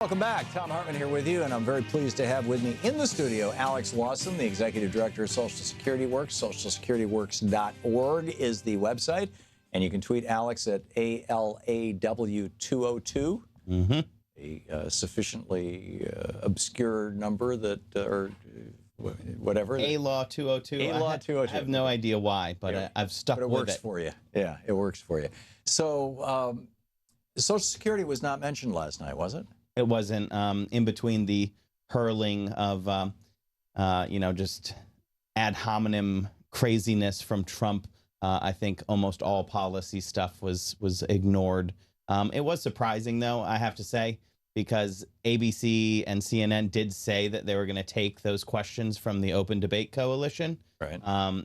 Welcome back. Thom Hartmann here with you, and I'm very pleased to have with me in the studio Alex Lawson, the Executive Director of Social Security Works. SocialSecurityWorks.org is the website, and you can tweet Alex at ALAW202, a sufficiently obscure number that, or whatever. ALAW202. ALAW202. I have no idea why, but Yeah. I've stuck but it with works it. for you. Yeah, it works for you. So Social Security was not mentioned last night, was it? It wasn't in between the hurling of, just ad hominem craziness from Trump. I think almost all policy stuff was ignored. It was surprising, though, I have to say, because ABC and CNN did say that they were going to take those questions from the Open Debate Coalition. Right.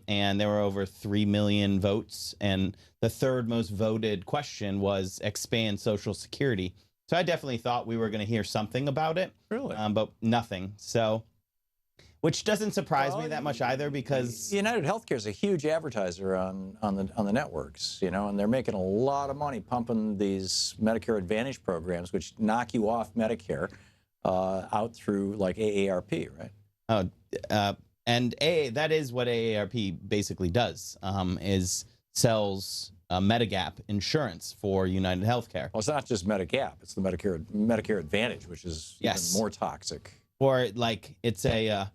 And there were over 3 million votes. And the third most voted question was expand Social Security. So I definitely thought we were going to hear something about it. Really? But nothing. So, which doesn't surprise me that much either, because United Healthcare is a huge advertiser on the networks, and they're making a lot of money pumping these Medicare Advantage programs, which knock you off Medicare out through like AARP, right? And that is what AARP basically does, is sells Medigap insurance for United Healthcare. Well, it's not just Medigap; it's the Medicare Advantage, which is even more toxic. Or like it's a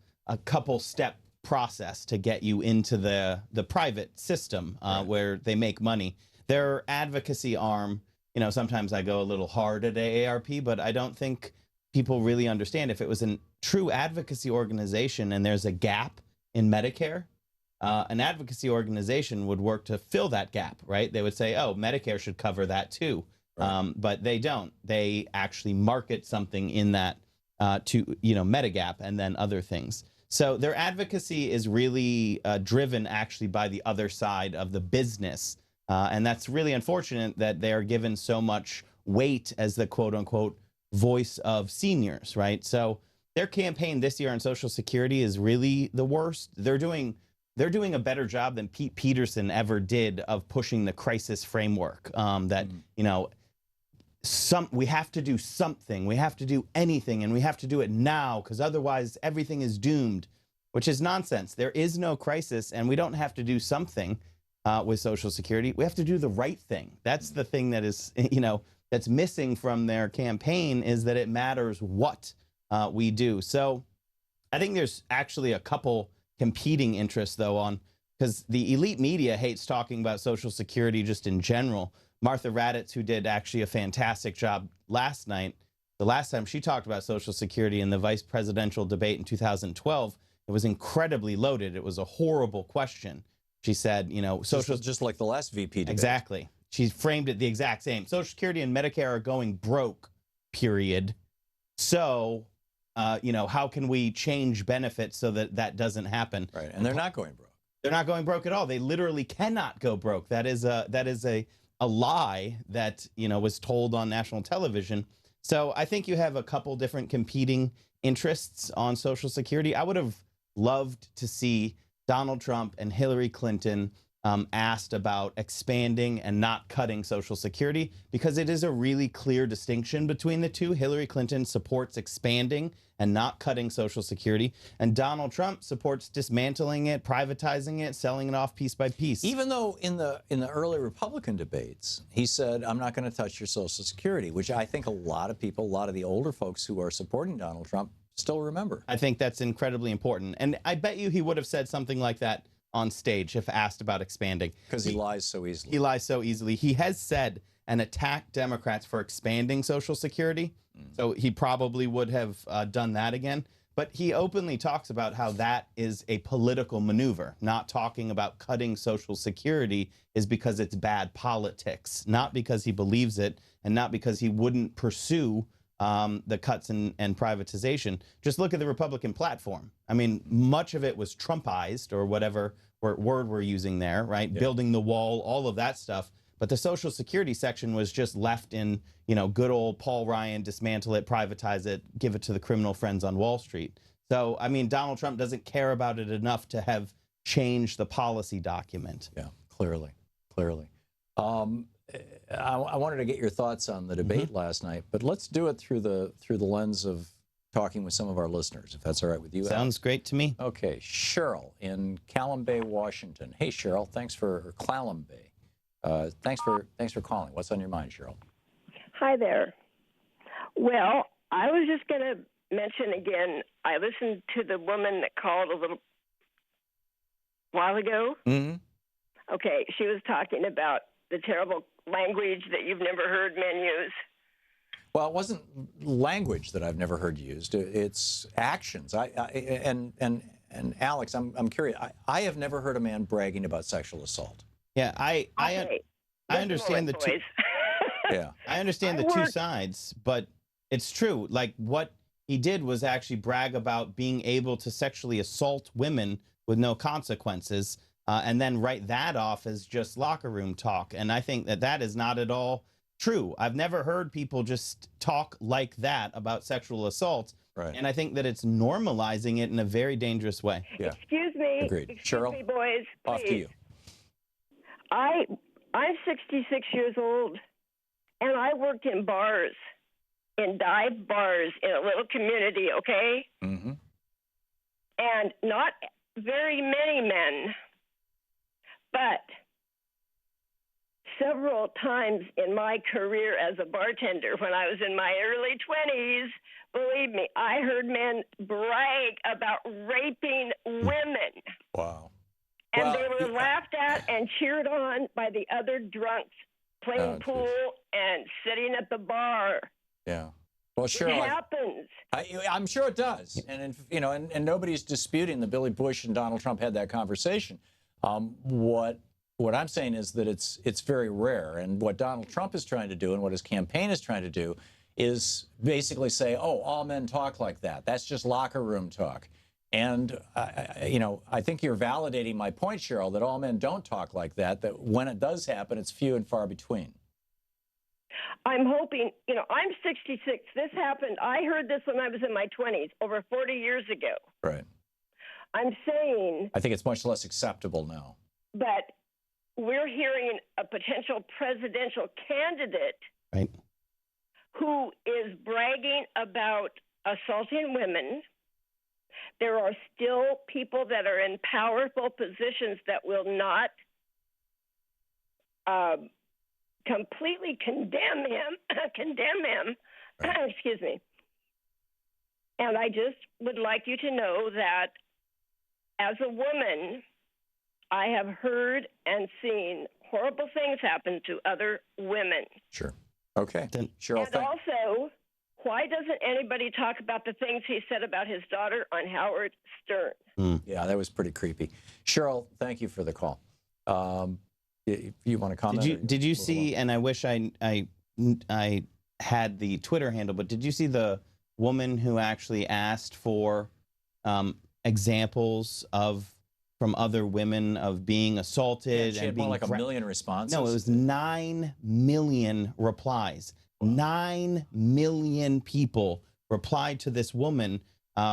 couple step process to get you into the private system where they make money. Their advocacy arm, sometimes I go a little hard at AARP, but I don't think people really understand. If it was a true advocacy organization and there's a gap in Medicare, an advocacy organization would work to fill that gap, right? They would say, oh, Medicare should cover that too. Right. But they don't. They actually market something in that to, Medigap and then other things. So their advocacy is really driven actually by the other side of the business. And that's really unfortunate that they're given so much weight as the quote unquote voice of seniors, right? So their campaign this year on Social Security is really the worst. They're doing a better job than Pete Peterson ever did of pushing the crisis framework. We have to do something, we have to do anything, and we have to do it now because otherwise everything is doomed, which is nonsense. There is no crisis, and we don't have to do something with Social Security. We have to do the right thing. That's the thing that is, that's missing from their campaign, is that it matters what we do. So I think there's actually a couple competing interests, though, because the elite media hates talking about Social Security just in general. Martha Raddatz, who did actually a fantastic job last night, the last time she talked about Social Security in the vice presidential debate in 2012, it was incredibly loaded. It was a horrible question. She said, social, just like the last VP debate. Exactly. She framed it the exact same. Social Security and Medicare are going broke, period. So, how can we change benefits so that that doesn't happen? Right, and they're not going broke. They're not going broke at all. They literally cannot go broke. That is a lie that, was told on national television. So I think you have a couple different competing interests on Social Security. I would have loved to see Donald Trump and Hillary Clinton asked about expanding and not cutting Social Security, because it is a really clear distinction between the two. Hillary Clinton supports expanding and not cutting Social Security, and Donald Trump supports dismantling it, privatizing it, selling it off piece by piece. Even though in the early Republican debates, he said, I'm not going to touch your Social Security, which I think a lot of people, a lot of the older folks who are supporting Donald Trump still remember. I think that's incredibly important. And I bet you he would have said something like that on stage if asked about expanding. Because he lies so easily. He lies so easily. He has said and attacked Democrats for expanding Social Security. So he probably would have done that again. But he openly talks about how that is a political maneuver. Not talking about cutting Social Security is because it's bad politics, not because he believes it, and not because he wouldn't pursue the cuts and privatization. Just look at the Republican platform. I mean, much of it was Trumpized, or whatever word we're using there, right? Yeah. Building the wall, all of that stuff. But the Social Security section was just left in, good old Paul Ryan, dismantle it, privatize it, give it to the criminal friends on Wall Street. So, I mean, Donald Trump doesn't care about it enough to have changed the policy document. Yeah, clearly. I wanted to get your thoughts on the debate last night, but let's do it through the lens of talking with some of our listeners, if that's all right with you. Sounds Alex. great to me. Okay, Cheryl in Clallam Bay, Washington. Hey, Cheryl, thanks for Clallam Bay. Thanks for calling. What's on your mind, Cheryl? Hi there. Well, I was just going to mention again, I listened to the woman that called a little while ago. Mm-hmm. Okay, she was talking about the terrible language that you've never heard men use. Well, it wasn't language that I've never heard used. It's actions. And Alex, I'm curious. I have never heard a man bragging about sexual assault. Yeah, I understand the two. Yeah, I understand the two sides, but it's true. Like, what he did was actually brag about being able to sexually assault women with no consequences, and then write that off as just locker room talk. And I think that is not at all true. I've never heard people just talk like that about sexual assault. right. And I think that it's normalizing it in a very dangerous way. Yeah. Excuse me. Agreed. Excuse Cheryl, me, boys. Please. off to you. I'm 66 years old, and I worked in bars, in dive bars in a little community, okay? Mm-hmm. And not very many men, but several times in my career as a bartender, when I was in my early 20s, believe me, I heard men brag about raping women. Wow. And Well, they were laughed at and cheered on by the other drunks playing pool and sitting at the bar. Yeah. Well, Cheryl, It happens. I'm sure it does, and and nobody's disputing that Billy Bush and Donald Trump had that conversation. What I'm saying is that it's very rare, and what Donald Trump is trying to do, and what his campaign is trying to do, is basically say, "Oh, all men talk like that. That's just locker room talk." And I think you're validating my point, Cheryl, that all men don't talk like that. That when it does happen, it's few and far between. I'm hoping, I'm 66. This happened. I heard this when I was in my 20s, over 40 years ago. Right. I'm saying. I think it's much less acceptable now. But we're hearing a potential presidential candidate who is bragging about assaulting women. There are still people that are in powerful positions that will not completely condemn him. Right. Excuse me. And I just would like you to know that as a woman, I have heard and seen horrible things happen to other women. Sure. Okay. Then, Cheryl, and also, why doesn't anybody talk about the things he said about his daughter on Howard Stern? Yeah, that was pretty creepy. Cheryl, thank you for the call. If you want to comment? Did you see? And I wish I had the Twitter handle, but did you see the woman who actually asked for examples from other women of being assaulted? Yeah, she had more like 1 million responses. No, it was 9 million replies. 9 million people replied to this woman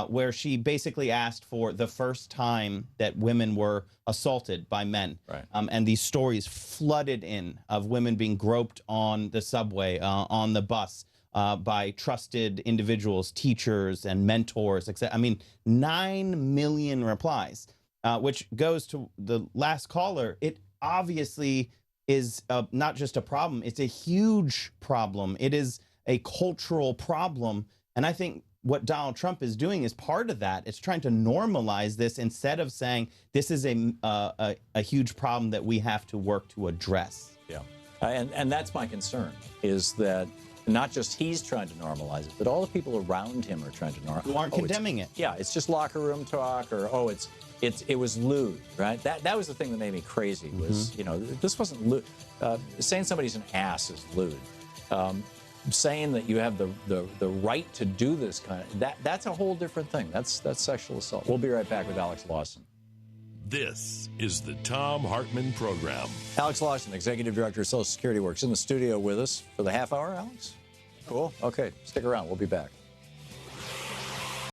where she basically asked for the first time that women were assaulted by men. Right. And these stories flooded in of women being groped on the subway, on the bus, by trusted individuals, teachers and mentors, etc. I mean, 9 million replies, which goes to the last caller. It obviously is not just a problem. It's a huge problem. It is a cultural problem. And I think what Donald Trump is doing is part of that. It's trying to normalize this instead of saying this is a huge problem that we have to work to address. Yeah. And that's my concern, is that not just he's trying to normalize it, but all the people around him are trying to normalize it. Who aren't condemning it. Yeah, it's just locker room talk, or, it was lewd, right? That was the thing that made me crazy, was, this wasn't lewd. Saying somebody's an ass is lewd. Saying that you have the right to do this kind of, that's a whole different thing. That's sexual assault. We'll be right back with Alex Lawson. This is the Thom Hartmann Program. Alex Lawson, Executive Director of Social Security Works, in the studio with us for the half hour, Alex? Cool. Okay, stick around. We'll be back.